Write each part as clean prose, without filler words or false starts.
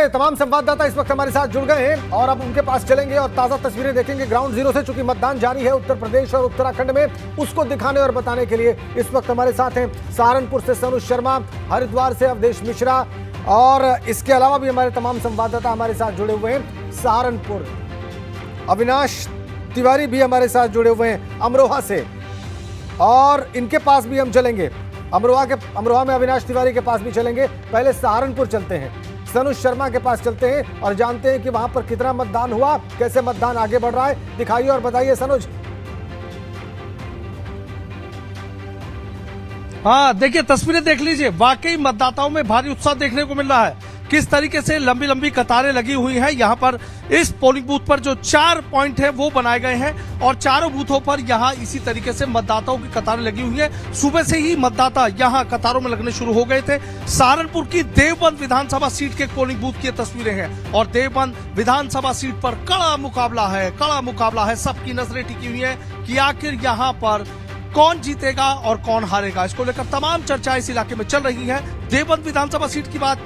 हमारे तमाम संवाददाता इस वक्त हमारे साथ जुड़ गए हैं और अब उनके पास चलेंगे और ताजा तस्वीरें देखेंगे ग्राउंड जीरो से। चूंकि मतदान जारी है उत्तर प्रदेश और उत्तराखंड में, उसको दिखाने और बताने के लिए इस वक्त हमारे साथ हैं सहारनपुर से सनुज शर्मा, हरिद्वार से अवधेश मिश्रा और इसके अलावा भी हमारे तमाम संवाददाता हमारे साथ जुड़े हुए हैं। सहारनपुर अविनाश तिवारी भी हमारे साथ जुड़े हुए हैं अमरोहा से, और इनके पास भी हम चलेंगे। अमरोहा में अविनाश तिवारी के पास भी चलेंगे। पहले सहारनपुर चलते हैं, सनुज शर्मा के पास चलते हैं और जानते हैं कि वहां पर कितना मतदान हुआ, कैसे मतदान आगे बढ़ रहा है। दिखाइए और बताइए सनुज। हाँ, देखिए तस्वीरें देख लीजिए, वाकई मतदाताओं में भारी उत्साह देखने को मिल रहा है। किस तरीके से लंबी लंबी कतारें लगी हुई हैं। यहाँ पर इस पोलिंग बूथ पर जो 4 पॉइंट है वो बनाए गए हैं और चारों बूथों पर यहाँ इसी तरीके से मतदाताओं की कतारें लगी हुई हैं। सुबह से ही मतदाता यहाँ कतारों में लगने शुरू हो गए थे। सहारनपुर की देवबंद विधानसभा सीट के पोलिंग बूथ की तस्वीरें हैं और देवबंद विधानसभा सीट पर कड़ा मुकाबला है। सबकी नजरें टिकी हुई है कि आखिर यहाँ पर कौन जीतेगा और कौन हारेगा। इसको लेकर तमाम चर्चा इस इलाके में चल रही है। देवबंद विधानसभा सीट की बात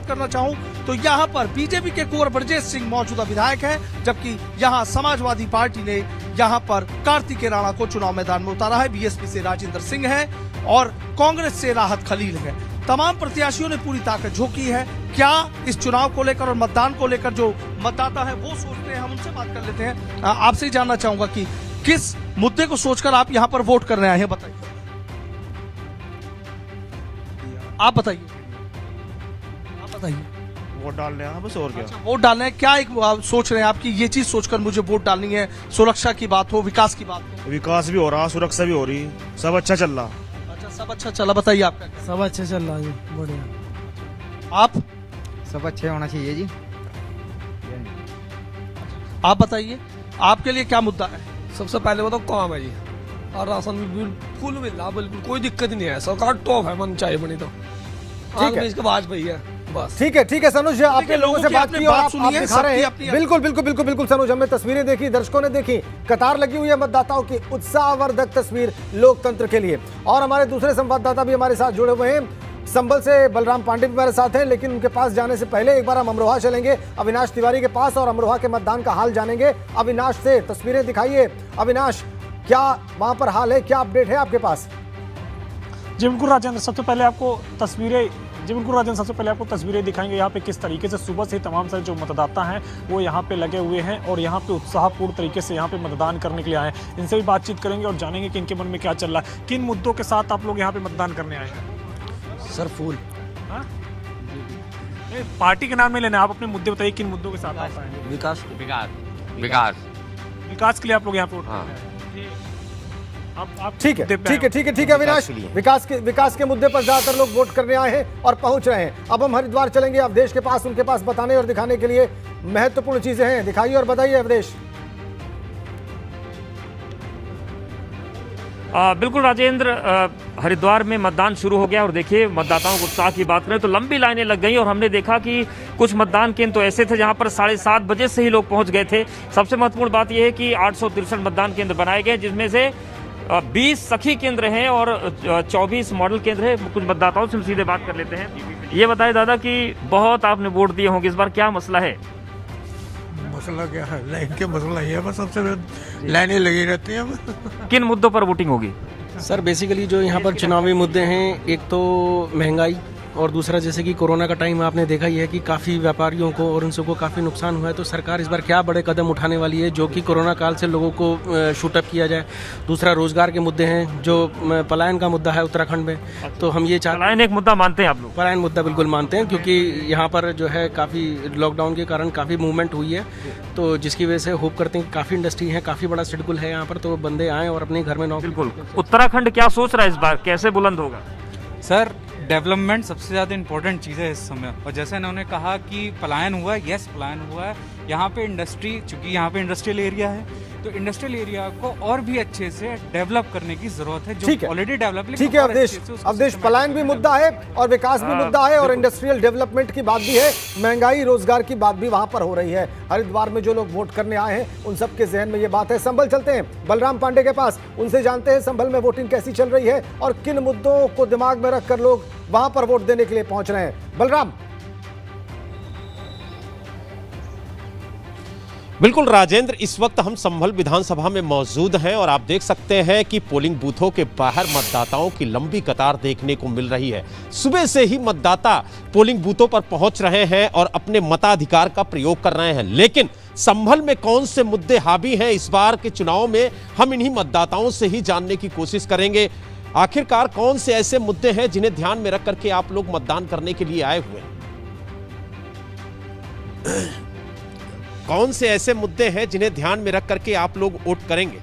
करना चाहूं तो यहाँ पर बीजेपी के कुंवर ब्रजेश सिंह मौजूदा विधायक हैं, जबकि यहाँ समाजवादी पार्टी ने यहाँ पर कार्तिकेय राणा को चुनाव मैदान में उतारा है। बीएसपी से राजेंद्र सिंह है और कांग्रेस से राहत खलील है। तमाम प्रत्याशियों ने पूरी ताकत झोंकी है। क्या इस चुनाव को लेकर और मतदान को लेकर जो मतदाता है वो सोचते हैं, हम उनसे बात कर लेते हैं। आपसे ही जानना चाहूंगा कि किस मुद्दे को सोचकर आप यहाँ पर वोट करने आए हैं, बताइए। आप बताइए। वोट डालने हैं बस, और क्या। अच्छा, वोट डालने हैं। क्या एक सोच रहे हैं आपकी ये चीज सोचकर मुझे वोट डालनी है? सुरक्षा की बात हो, विकास की बात हो। विकास भी हो रहा, सुरक्षा भी हो रही, सब अच्छा चल रहा। अच्छा, सब अच्छा चला। बताइए आपका क्या? सब अच्छा चल रहा है, बढ़िया। आप? सब अच्छे होना चाहिए जी। आप बताइए, आपके लिए क्या मुद्दा है? सबसे पहले बताओ काम है जी, और राशन भी बिल्कुल मिल रहा, बिल्कुल कोई दिक्कत नहीं है। सरकार टॉप है, मन चाहिए बनी तो ठीक है, इसके वाजपेयी है बस। ठीक है सनुज, आपके लोगों से बात की और आप दिखा रहे हैं। बिल्कुल सनुज, हमने तस्वीरें देखी, दर्शकों ने देखी, कतार लगी हुई है मतदाताओं की, उत्साहवर्धक तस्वीर लोकतंत्र के लिए। और हमारे दूसरे संवाददाता भी हमारे साथ जुड़े हुए हैं। संभल से बलराम पांडे भी हमारे साथ हैं, लेकिन उनके पास जाने से पहले एक बार हम अमरोहा चलेंगे अविनाश तिवारी के पास और अमरोहा के मतदान का हाल जानेंगे अविनाश से। तस्वीरें दिखाइए अविनाश, क्या वहां पर हाल है, क्या अपडेट है आपके पास? जी बिल्कुल राजेंद्र, सबसे पहले आपको तस्वीरें दिखाएंगे यहाँ पे किस तरीके से सुबह से तमाम सारे जो मतदाता हैं वो यहाँ पे लगे हुए हैं और यहाँ पे उत्साहपूर्ण तरीके से यहाँ पे मतदान करने के लिए आए हैं। इनसे भी बातचीत करेंगे और जानेंगे कि इनके मन में क्या चल रहा है। किन मुद्दों के साथ आप लोग यहाँ पे मतदान करने आए हैं? सर फूल। हाँ? पार्टी के नाम में लेना, आप अपने मुद्दे बताइए, किन मुद्दों के साथ आप आए? विकास के लिए आप लोग यहाँ पे वोट कर रहे हैं। आप ठीक है अविनाश, विकास के मुद्दे पर ज्यादातर लोग वोट करने आए हैं और पहुंच रहे हैं। अब हम हरिद्वार चलेंगे अवधेश के पास, उनके पास बताने और दिखाने के लिए महत्वपूर्ण चीजें हैं। दिखाइए और बताइए अवधेश। बिल्कुल राजेंद्र, हरिद्वार में मतदान शुरू हो गया और देखिए मतदाताओं को उत्साह की बात करें तो लंबी लाइनें लग गई और हमने देखा कि कुछ मतदान केंद्र तो ऐसे थे जहां पर 7:30 बजे से ही लोग पहुंच गए थे। सबसे महत्वपूर्ण बात यह है कि 863 मतदान केंद्र बनाए गए, जिसमें से 20 सखी केंद्र हैं और 24 मॉडल केंद्र है। कुछ मतदाताओं से हम सीधे बात कर लेते हैं। ये बताए दादा कि बहुत आपने वोट दिए होंगे, इस बार क्या मसला है? मसला क्या है? लाइन के मसला ही है बस, सबसे लाइनें लगी रहती हैं। किन मुद्दों पर वोटिंग होगी? सर बेसिकली जो यहाँ पर चुनावी मुद्दे हैं, एक तो महंगाई और दूसरा जैसे कि कोरोना का टाइम आपने देखा ही है कि काफ़ी व्यापारियों को और उन सबको काफ़ी नुकसान हुआ है। तो सरकार इस बार क्या बड़े कदम उठाने वाली है जो कि कोरोना काल से लोगों को शूटअप किया जाए। दूसरा रोजगार के मुद्दे हैं, जो पलायन का मुद्दा है उत्तराखंड में। तो हम ये पलायन एक मुद्दा मानते हैं आप लोग? पलायन मुद्दा बिल्कुल मानते हैं, क्योंकि यहाँ पर जो है काफ़ी लॉकडाउन के कारण काफ़ी मूवमेंट हुई है, तो जिसकी वजह से होप करते हैं कि काफ़ी इंडस्ट्री है, काफ़ी बड़ा शेड्यूल है यहाँ पर, तो बंदे आएँ और अपने घर में नौकरी। बिल्कुल। उत्तराखंड क्या सोच रहा है इस बार, कैसे बुलंद होगा? सर डेवलपमेंट सबसे ज़्यादा इम्पोर्टेंट चीज़ है इस समय, और जैसे इन्होंने कहा कि पलायन हुआ है, यस पलायन हुआ है। यहाँ पे इंडस्ट्री, चूँकि यहाँ पे इंडस्ट्रियल एरिया है, तो इंडस्ट्रियल एरिया को और भी अच्छे से डेवलप करने की जरूरत है, जो ऑलरेडी डेवलप। ठीक है अवधेश, पलायन भी मुद्दा है और विकास भी मुद्दा है और इंडस्ट्रियल डेवलपमेंट की बात भी है, महंगाई रोजगार की बात भी वहां पर हो रही है। हरिद्वार में जो लोग वोट करने आए हैं उन सबके जहन में ये बात है। संभल चलते हैं बलराम पांडे के पास, उनसे जानते हैं संभल में वोटिंग कैसी चल रही है और किन मुद्दों को दिमाग में रखकर लोग वहां पर वोट देने के लिए पहुंच रहे हैं। बलराम। बिल्कुल राजेंद्र, इस वक्त हम संभल विधानसभा में मौजूद हैं और आप देख सकते हैं कि पोलिंग बूथों के बाहर मतदाताओं की लंबी कतार देखने को मिल रही है। सुबह से ही मतदाता पोलिंग बूथों पर पहुंच रहे हैं और अपने मताधिकार का प्रयोग कर रहे हैं। लेकिन संभल में कौन से मुद्दे हावी हैं इस बार के चुनाव में, हम इन्हीं मतदाताओं से ही जानने की कोशिश करेंगे। आखिरकार कौन से ऐसे मुद्दे हैं जिन्हें ध्यान में रख करके आप लोग मतदान करने के लिए आए हुए हैं? कौन से ऐसे मुद्दे हैं जिन्हें ध्यान में रख करके आप लोग वोट करेंगे?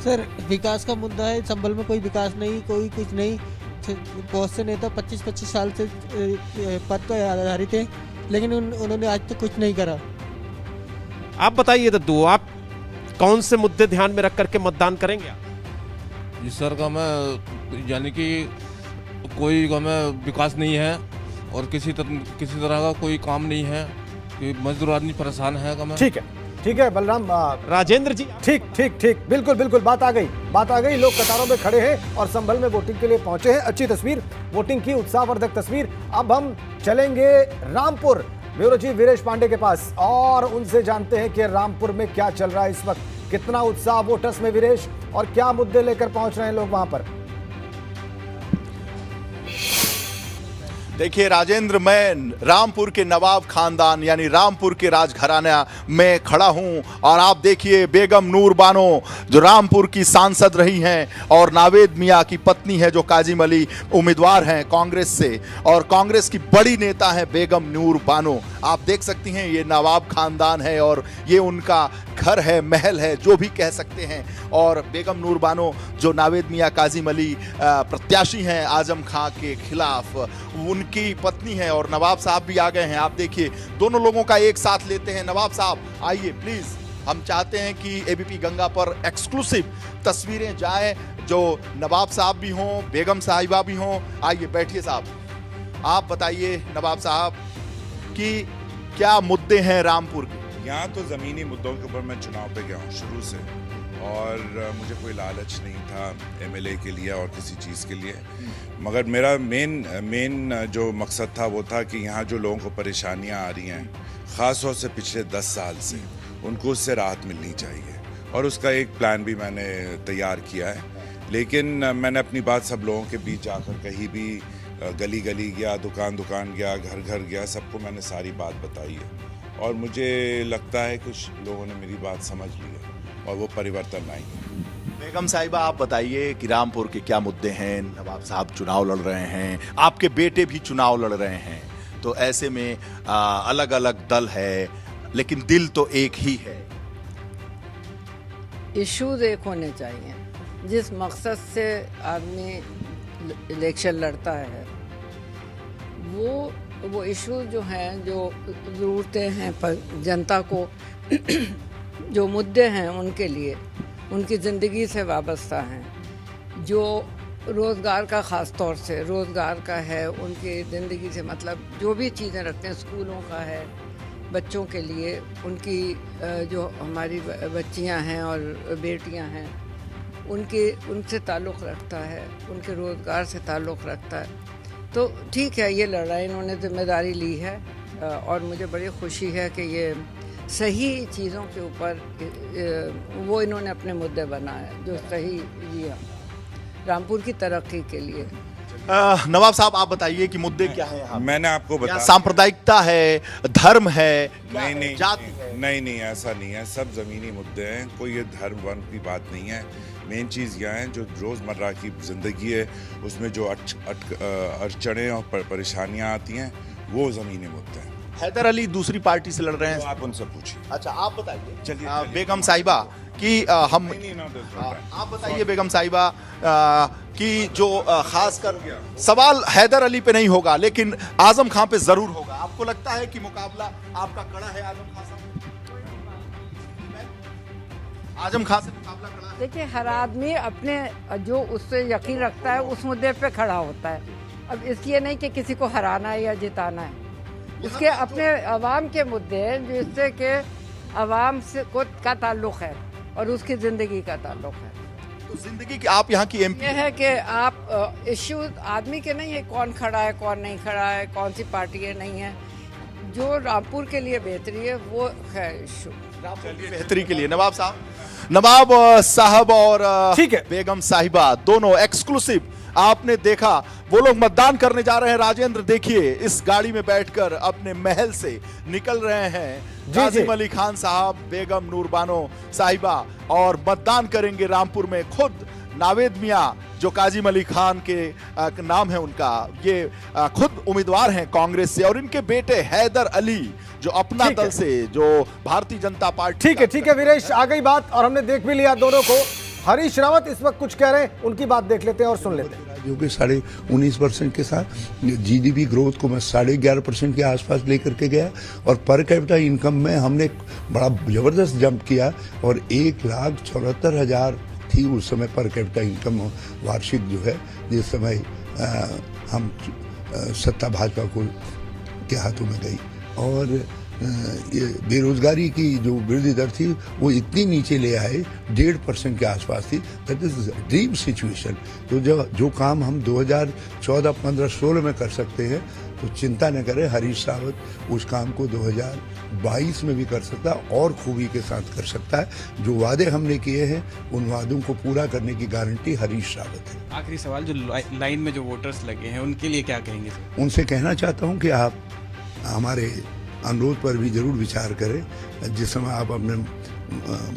सर, विकास का मुद्दा है। संभल में कोई विकास नहीं, कोई कुछ नहीं। बहुत से नेता 25-25 साल से पद पर आधारित हैं, लेकिन उन्होंने आज तक कुछ नहीं करा। आप बताइए दद्दू, आप कौन से मुद्दे ध्यान में रख करके मतदान करेंगे आप? जी सर, का मैं यानी कि कोई का मैं विकास नहीं है और किसी तरह का कोई काम नहीं है कि मजदूर आदमी परेशान है का मैं। ठीक है बलराम। राजेंद्र जी, ठीक, बिल्कुल बात आ गई। लोग कतारों में खड़े हैं और संभल में वोटिंग के लिए पहुंचे हैं। अच्छी तस्वीर, वोटिंग की उत्साहवर्धक तस्वीर। अब हम चलेंगे रामपुर, ब्यूरो चीफ वीरेश पांडे के पास और उनसे जानते हैं कि रामपुर में क्या चल रहा है इस वक्त, कितना उत्साह वोटर्स में वीरेश, और क्या मुद्दे लेकर पहुंच रहे हैं लोग वहां पर। देखिए राजेंद्र, मैं रामपुर के नवाब खानदान यानी रामपुर के राजघराना में खड़ा हूं और आप देखिए बेगम नूर बानो जो रामपुर की सांसद रही हैं और नावेद मियां की पत्नी है जो काजिम अली उम्मीदवार हैं कांग्रेस से, और कांग्रेस की बड़ी नेता है बेगम नूर बानो। आप देख सकती हैं ये नवाब खानदान है और ये उनका घर है, महल है, जो भी कह सकते हैं। और बेगम नूर बानो जो नावेद मियां काजिम अली प्रत्याशी हैं आजम खां के खिलाफ, उनकी पत्नी है और नवाब साहब भी आ गए हैं। आप देखिए दोनों लोगों का एक साथ लेते हैं। नवाब साहब आइए प्लीज, हम चाहते हैं कि एबीपी गंगा पर एक्सक्लूसिव तस्वीरें जाएं, जो नवाब साहब भी हों, बेगम साहिबा भी हों। आइए बैठिए साहब। आप बताइए नवाब साहब कि क्या मुद्दे हैं रामपुर के? यहाँ तो ज़मीनी मुद्दों के ऊपर मैं चुनाव पे गया हूँ शुरू से, और मुझे कोई लालच नहीं था एमएलए के लिए और किसी चीज़ के लिए, मगर मेरा मेन जो मकसद था वो था कि यहाँ जो लोगों को परेशानियाँ आ रही हैं ख़ास तौर से पिछले 10 साल से, उनको उससे राहत मिलनी चाहिए, और उसका एक प्लान भी मैंने तैयार किया है। लेकिन मैंने अपनी बात सब लोगों के बीच जाकर कहीं भी गली गली गया, दुकान गया, घर घर गया, सबको मैंने सारी बात बताई है, और मुझे लगता है कुछ लोगों ने मेरी बात समझ ली है और वो परिवर्तन आई है। बेगम साहिबा आप बताइए कि रामपुर के क्या मुद्दे हैं? नवाब साहब चुनाव लड़ रहे हैं, आपके बेटे भी चुनाव लड़ रहे हैं, तो ऐसे में अलग अलग दल है लेकिन दिल तो एक ही है। इश्यूज एक होने चाहिए। जिस मकसद से आदमी इलेक्शन लड़ता है वो इश्यूज जो हैं, जो ज़रूरतें हैं पर जनता को जो मुद्दे हैं उनके लिए, उनकी ज़िंदगी से वाबस्ता हैं, जो रोज़गार का ख़ास तौर से रोज़गार का है, उनकी ज़िंदगी से मतलब जो भी चीज़ें रखते हैं, स्कूलों का है, बच्चों के लिए, उनकी जो हमारी बच्चियां हैं और बेटियां हैं उनसे ताल्लुक़ रखता है, उनके रोज़गार से ताल्लुक़ रखता है। तो ठीक है, ये लड़ाई इन्होंने जिम्मेदारी ली है और मुझे बड़ी खुशी है कि ये सही चीज़ों के ऊपर वो इन्होंने अपने मुद्दे बनाए जो सही लिया रामपुर की तरक्की के लिए। नवाब साहब आप बताइए कि मुद्दे क्या हैं यहाँ? मैंने आपको बताया, सांप्रदायिकता है, धर्म है, नहीं जाति है? नहीं ऐसा नहीं है, सब ज़मीनी मुद्दे हैं, कोई ये धर्म वर्ण की बात नहीं है। मेन चीज़ यह है जो रोज़मर्रा की ज़िंदगी है उसमें जो अड़चनें और परेशानियाँ आती हैं वो ज़मीनी मुद्दे हैं। हैदर अली दूसरी पार्टी से लड़ रहे हैं, तो आप उनसे पूछिए। अच्छा आप बताइए। चलिए बेगम साहिबा कि हम आप बताइए बेगम साहिबा कि जो खासकर सवाल हैदर अली पे नहीं होगा लेकिन आजम खां पे जरूर होगा। आपको लगता है कि मुकाबला आपका कड़ा है आजम खां से? आजम खां से मुकाबला कड़ा है? देखिए, हर आदमी अपने जो उससे यकीन रखता है उस मुद्दे पे खड़ा होता है। अब इसलिए नहीं कि किसी को हराना है या जिताना है, इसके अपने अवाम के मुद्दे हैं जिससे कि अवाम से का ताल्लुक़ है और उसकी ज़िंदगी का ताल्लुक़ है। तो ज़िंदगी की आप यहाँ की एमपी ये है कि आप इश्यू आदमी के नहीं है, कौन खड़ा है कौन नहीं खड़ा है, कौन सी पार्टी है नहीं है, जो रामपुर के लिए बेहतरी है वो है बेहतरी के लिए नवाब साहब और ठीक है बेगम साहिबा दोनों एक्सक्लूसिव आपने देखा। वो लोग मतदान करने जा रहे हैं। राजेंद्र देखिए इस गाड़ी में बैठकर अपने महल से निकल रहे हैं काजिम अली खान साहब, बेगम नूर बानो साहिबा, और मतदान करेंगे रामपुर में। खुद नावेद मियां जो काजिम अली खान के नाम है उनका, ये खुद उम्मीदवार हैं कांग्रेस से, और इनके बेटे हैदर अली जो अपना दल से, जो भारतीय जनता पार्टी। ठीक है वीरेश, आ गई बात और हमने देख भी लिया दोनों को। हरीश रावत इस वक्त कुछ कह रहे हैं, उनकी बात देख लेते हैं और सुन लेते हैं। जो कि 19.5% के साथ जीडीपी ग्रोथ को मैं 11.5% के आसपास लेकर के गया, और पर कैपिटा इनकम में हमने बड़ा जबरदस्त जंप किया, और 1,74,000 थी उस समय पर कैपिटा इनकम वार्षिक जो है, जिस समय हम सत्ता भाजपा के हाथों में गई। और ये बेरोजगारी की जो वृद्धि दर थी वो इतनी नीचे ले आए, 1.5% के आसपास थी। That is dream situation. तो जो काम हम 2014, 15, 16 में कर सकते हैं, तो चिंता न करें, हरीश रावत उस काम को 2022 में भी कर सकता है और खूबी के साथ कर सकता है। जो वादे हमने किए हैं उन वादों को पूरा करने की गारंटी हरीश रावत है। आखिरी सवाल, जो लाइन में जो वोटर्स लगे हैं उनके लिए क्या कहेंगे? उनसे कहना चाहता हूं कि आप हमारे अनुरोध पर भी जरूर विचार करें। जिस समय आप अपने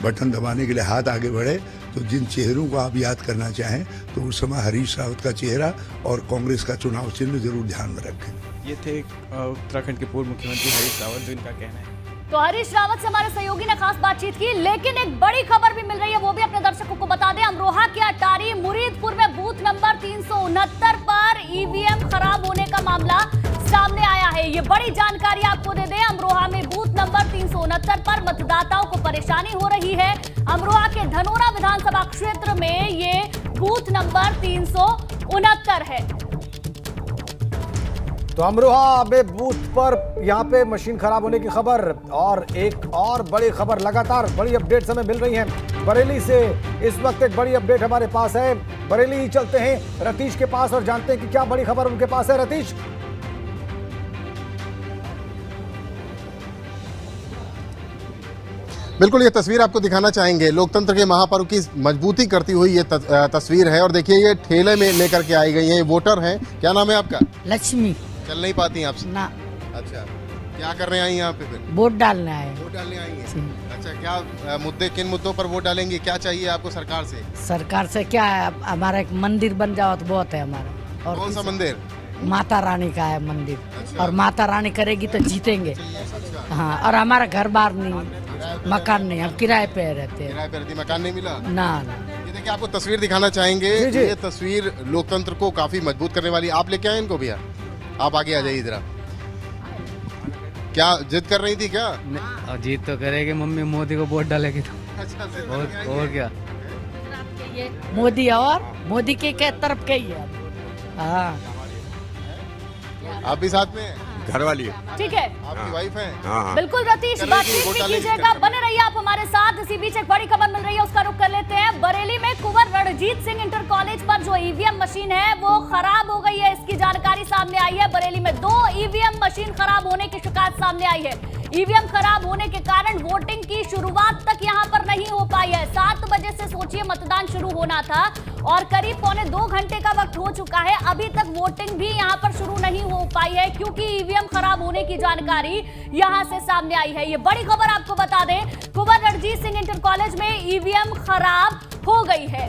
बटन दबाने के लिए हाथ आगे बढ़े, तो जिन चेहरों को आप याद करना चाहें, तो उस समय हरीश रावत का चेहरा और कांग्रेस का चुनाव चिन्ह जरूर ध्यान में रखें। ये थे उत्तराखंड के पूर्व मुख्यमंत्री हरीश रावत, जो इनका कहना है। तो हरीश रावत से हमारे सहयोगी ने खास बातचीत की, लेकिन एक बड़ी खबर भी मिल रही है, वो भी अपने दर्शकों को बता दें। अमरोहा के अटारी मुरीदपुर में बूथ नंबर 369 पर ईवीएम खराब होने का मामला सामने आया है। ये बड़ी जानकारी आपको दे दें, अमरोहा में बूथ नंबर 369 पर मतदाताओं को परेशानी हो रही है। अमरोहा के धनोरा विधानसभा क्षेत्र में ये बूथ नंबर 369 है। तो अमरोहा में बूथ पर यहाँ पे मशीन खराब होने की खबर, और एक और बड़ी खबर, लगातार बड़ी अपडेट्स हमें मिल रही हैं बरेली से। इस वक्त एक बड़ी अपडेट हमारे पास है, बरेली ही चलते हैं रतीश के पास और जानते हैं कि क्या बड़ी खबर उनके पास है। रतीश, बिल्कुल, ये तस्वीर आपको दिखाना चाहेंगे। लोकतंत्र के महापर्व की मजबूती करती हुई ये तस्वीर है, और देखिए ये ठेले में लेकर के आई गई हैं। ये वोटर हैं, क्या नाम है आपका? लक्ष्मी। चल नहीं पाती हैं आपसे? ना। अच्छा, क्या कर रहे हैं यहाँ पे फिर? वोट डालने आए। वोट डालने आई हैं। अच्छा, क्या मुद्दे, किन मुद्दों पर वोट डालेंगे? क्या चाहिए आपको सरकार से? सरकार से क्या है, हमारा एक मंदिर बन जाओ तो बहुत है हमारा। और कौन सा मंदिर? माता रानी का है मंदिर। अच्छा। और माता रानी करेगी तो जीतेंगे। हाँ, और हमारा घर बार नहीं, मकान नहीं, हम किराए पे रहते हैं। किराए पे रहती, मकान नहीं मिला? ना। ये देखिए, आपको तस्वीर दिखाना चाहेंगे। ये तस्वीर लोकतंत्र को काफी मजबूत करने वाली। आप लेके आए इनको भैया, आप आगे आ जाइए जरा। क्या जिद कर रही थी क्या? जीत तो करेगी मम्मी, मोदी को वोट डालेगी तो। अच्छा, और क्या, मोदी, और मोदी के तरफ के ही है। हाँ, आप भी साथ में? घर वाली है। ठीक है, आपकी वाइफ है? हाँ। बिल्कुल रतीश, बातचीत भी कीजिएगा, बने रहिए आप हमारे साथ। इसी बीच एक बड़ी खबर मिल रही है, उसका रुख कर लेते हैं। बरेली में कुंवर रणजीत सिंह इंटर कॉलेज पर जो ईवीएम मशीन है वो खराब हो गई है, इसकी जानकारी सामने आई है। बरेली में 2 ईवीएम मशीन खराब होने की शिकायत सामने आई है। ईवीएम खराब होने के कारण वोटिंग की शुरुआत तक यहां पर नहीं हो पाई है। 7 बजे से सोचिए मतदान शुरू होना था, और करीब 2.25 घंटे का वक्त हो चुका है, अभी तक वोटिंग भी यहां पर शुरू नहीं हो पाई है, क्योंकि ईवीएम खराब होने की जानकारी यहां से सामने आई है। ये बड़ी खबर आपको बता दें, कुंवर रणजीत सिंह इंटर कॉलेज में ईवीएम खराब हो गई है।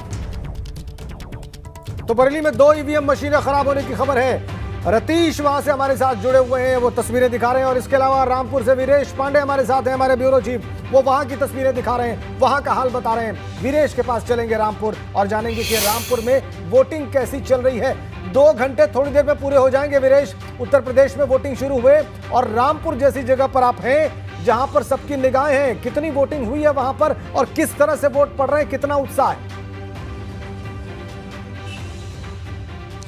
तो बरेली में 2 ईवीएम मशीनें खराब होने की खबर है। रतीश वहां से हमारे साथ जुड़े हुए हैं, वो तस्वीरें दिखा रहे हैं, और इसके अलावा रामपुर से वीरेश पांडे हमारे साथ हैं, हमारे ब्यूरो चीफ, वो वहां की तस्वीरें दिखा रहे हैं, वहां का हाल बता रहे हैं। वीरेश के पास चलेंगे रामपुर और जानेंगे कि रामपुर में वोटिंग कैसी चल रही है। 2 घंटे थोड़ी देर में पूरे हो जाएंगे वीरेश। उत्तर प्रदेश में वोटिंग शुरू हुए, और रामपुर जैसी जगह पर आप हैं जहां पर सबकी निगाहें हैं। कितनी वोटिंग हुई है वहां पर, और किस तरह से वोट पड़ रहे हैं, कितना उत्साह है?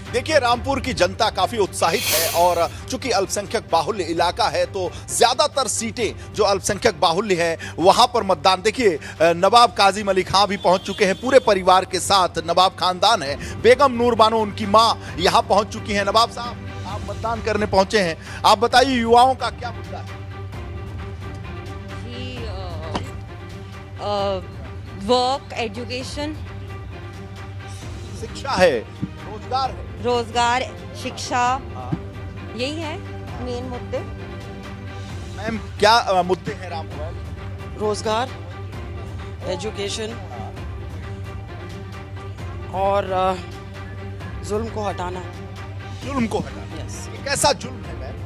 देखिए, रामपुर की जनता काफी उत्साहित है, और चूंकि अल्पसंख्यक बाहुल्य इलाका है तो ज्यादातर सीटें जो अल्पसंख्यक बाहुल्य है वहां पर मतदान। देखिए, नवाब काजिम अली खान भी पहुंच चुके हैं पूरे परिवार के साथ। नवाब खानदान है, बेगम नूर बानो उनकी मां यहां पहुंच चुकी हैं। नवाब साहब, आप मतदान करने पहुंचे हैं। आप बताइए युवाओं का क्या मुद्दा है? वर्क, एजुकेशन, शिक्षा है, रोजगार है। रोजगार, शिक्षा, यही है मेन मुद्दे। मैम क्या मुद्दे हैं रामपुर में? रोजगार, एजुकेशन और जुल्म को हटाना। जुल्म को हटाना? ये कैसा जुल्म है मैम?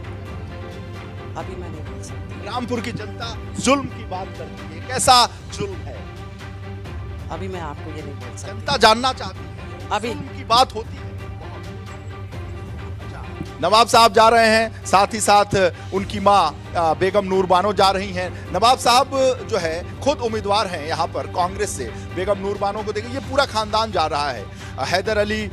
अभी मैं नहीं बोल सकती। रामपुर की जनता जुल्म की बात करती है, कैसा जुल्म है? अभी मैं आपको ये नहीं बोल सकती। जनता जानना चाहती है, अभी जुल्म की बात होती है। नवाब साहब जा रहे हैं, साथ ही साथ उनकी मां बेगम नूर बानो जा रही हैं। नवाब साहब जो है खुद उम्मीदवार हैं यहाँ पर कांग्रेस से। बेगम नूर बानो को देखिए, ये पूरा खानदान जा रहा है। हैदर अली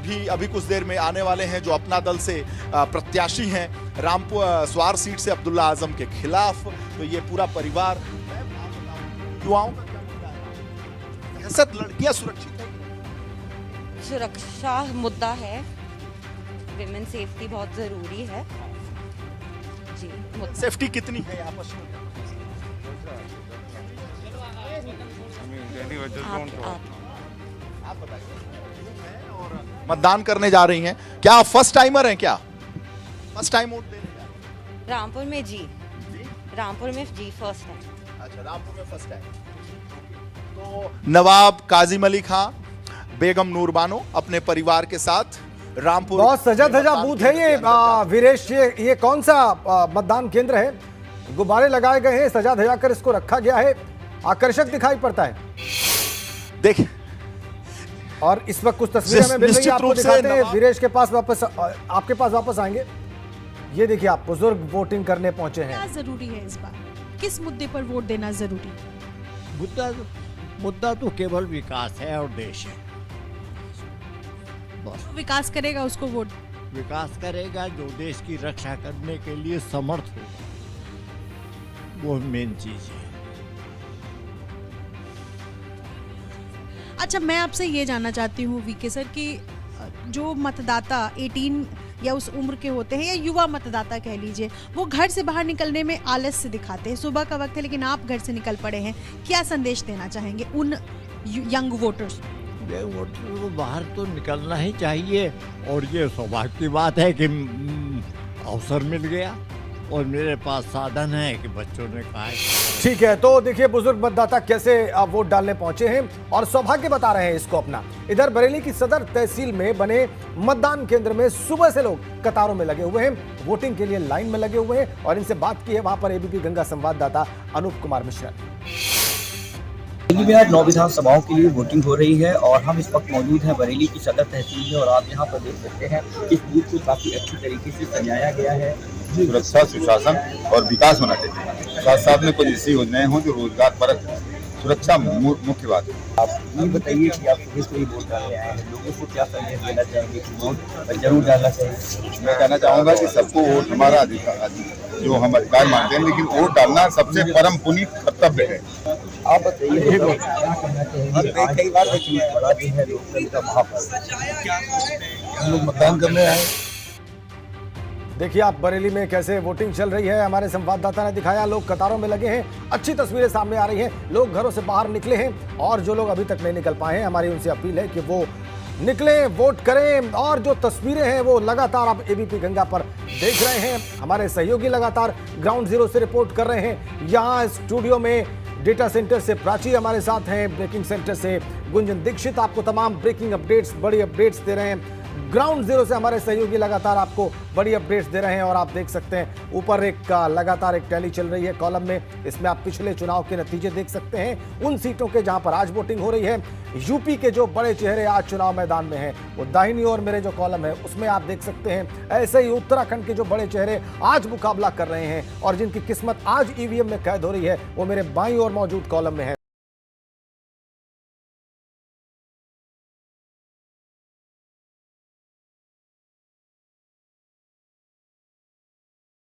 भी अभी कुछ देर में आने वाले हैं, जो अपना दल से प्रत्याशी हैं रामपुर स्वार सीट से अब्दुल्ला आजम के खिलाफ। तो ये पूरा परिवार, युवाओं का क्या मुद्दा है? दहशत, लड़कियां सुरक्षित है? सुरक्षा मुद्दा है, विमेन सेफ्टी बहुत जरूरी है जी। सेफ्टी कितनी है यहाँ पर? आप बताइए। मतदान करने जा रही हैं, क्या आप फर्स्ट टाइमर हैं? क्या फर्स्ट टाइम वोट देने जा रही हैं? रामपुर में जी, रामपुर में जी फर्स्ट टाइम। अच्छा, रामपुर में फर्स्ट टाइम। तो नवाब काजिम अली खां, बेगम नूर बानो अपने परिवार के साथ रामपुर। बहुत सजा धजा बूथ है ये वीरेश। ये कौन सा मतदान केंद्र है? गुब्बारे लगाए गए हैं, सजा धजा कर इसको रखा गया है, आकर्षक दिखाई पड़ता है। देखिए, और इस वक्त कुछ तस्वीरें हमें मिल रही हैं, आपको दिखाते हैं। वीरेश के पास वापस, आपके पास वापस आएंगे। ये देखिए, आप बुजुर्ग वोटिंग करने पहुंचे हैं। क्या जरूरी है इस बार? किस मुद्दे पर वोट देना जरूरी? मुद्दा तो केवल विकास है और देश है। विकास करेगा उसको वोट। विकास करेगा जो देश की रक्षा करने के लिए समर्थ होगा, वो मेन चीज है। अच्छा, मैं आपसे ये जानना चाहती हूँ वीके सर कि जो मतदाता 18 या उस उम्र के होते हैं, या युवा मतदाता कह लीजिए, वो घर से बाहर निकलने में आलस से दिखाते हैं। सुबह का वक्त है लेकिन आप घर से निकल पड़े हैं, क्या संदेश देना चाहेंगे उन यंग वोटर्स? वोटर को बाहर तो निकलना ही चाहिए, और ये सौभाग्य की बात है कि अवसर मिल गया और मेरे पास साधन है कि बच्चों ने कहा है। ठीक है, तो देखिए बुजुर्ग मतदाता कैसे वोट डालने पहुंचे हैं और सौभाग्य बता रहे हैं इसको अपना। इधर बरेली की सदर तहसील में बने मतदान केंद्र में सुबह से लोग कतारों में लगे हुए हैं, वोटिंग के लिए लाइन में लगे हुए हैं। और इनसे बात की है वहां पर एबीपी गंगा संवाददाता अनूप कुमार मिश्रा। बरेली में आज 9 विधानसभाओं के लिए वोटिंग हो रही है और हम इस वक्त मौजूद हैं बरेली की सदर तहसील में। और आप यहाँ पर देख सकते हैं इस बूथ को काफी अच्छी तरीके से सजाया गया है। सुरक्षा, सुशासन और विकास होना चाहिए। साथ साथ में कुछ ऐसी योजनाएं हों जो रोजगार परक, सुरक्षा मुख्य बात है। आप ये बताइए कि आप सुबह से ही वोट डालने आए हैं, लोगों को क्या संदेश देना चाहेंगे कि वोट जरूर डालना चाहिए? मैं कहना चाहूँगा कि सबको वोट हमारा अधिकार, जो हम अधिकार मानते हैं, लेकिन वोट डालना सबसे परम पुनीत कर्तव्य है। आप बताइए क्या कहना चाहेंगे? कई बार बड़ा दिन है लोकतंत्र का महापर्व, हम लोग मतदान करने आए। देखिए आप बरेली में कैसे वोटिंग चल रही है, हमारे संवाददाता ने दिखाया। लोग कतारों में लगे हैं, अच्छी तस्वीरें सामने आ रही हैं। लोग घरों से बाहर निकले हैं और जो लोग अभी तक नहीं निकल पाए हैं, हमारी उनसे अपील है कि वो निकलें, वोट करें। और जो तस्वीरें हैं वो लगातार आप एबीपी गंगा पर देख रहे हैं। हमारे सहयोगी लगातार ग्राउंड जीरो से रिपोर्ट कर रहे हैं। यहाँ स्टूडियो में डेटा सेंटर से प्राची हमारे साथ हैं, ब्रेकिंग सेंटर से गुंजन दीक्षित आपको तमाम ब्रेकिंग अपडेट्स, बड़ी अपडेट्स दे रहे हैं। ग्राउंड जीरो से हमारे सहयोगी लगातार आपको बड़ी अपडेट्स दे रहे हैं। और आप देख सकते हैं ऊपर एक लगातार एक टैली चल रही है कॉलम में, इसमें आप पिछले चुनाव के नतीजे देख सकते हैं उन सीटों के जहां पर आज वोटिंग हो रही है। यूपी के जो बड़े चेहरे आज चुनाव मैदान में हैं, वो दाहिनी ओर मेरे जो कॉलम है उसमें आप देख सकते हैं। ऐसे ही उत्तराखंड के जो बड़े चेहरे आज मुकाबला कर रहे हैं और जिनकी किस्मत आज ईवीएम में कैद हो रही है, वो मेरे बाईं ओर मौजूद कॉलम में है।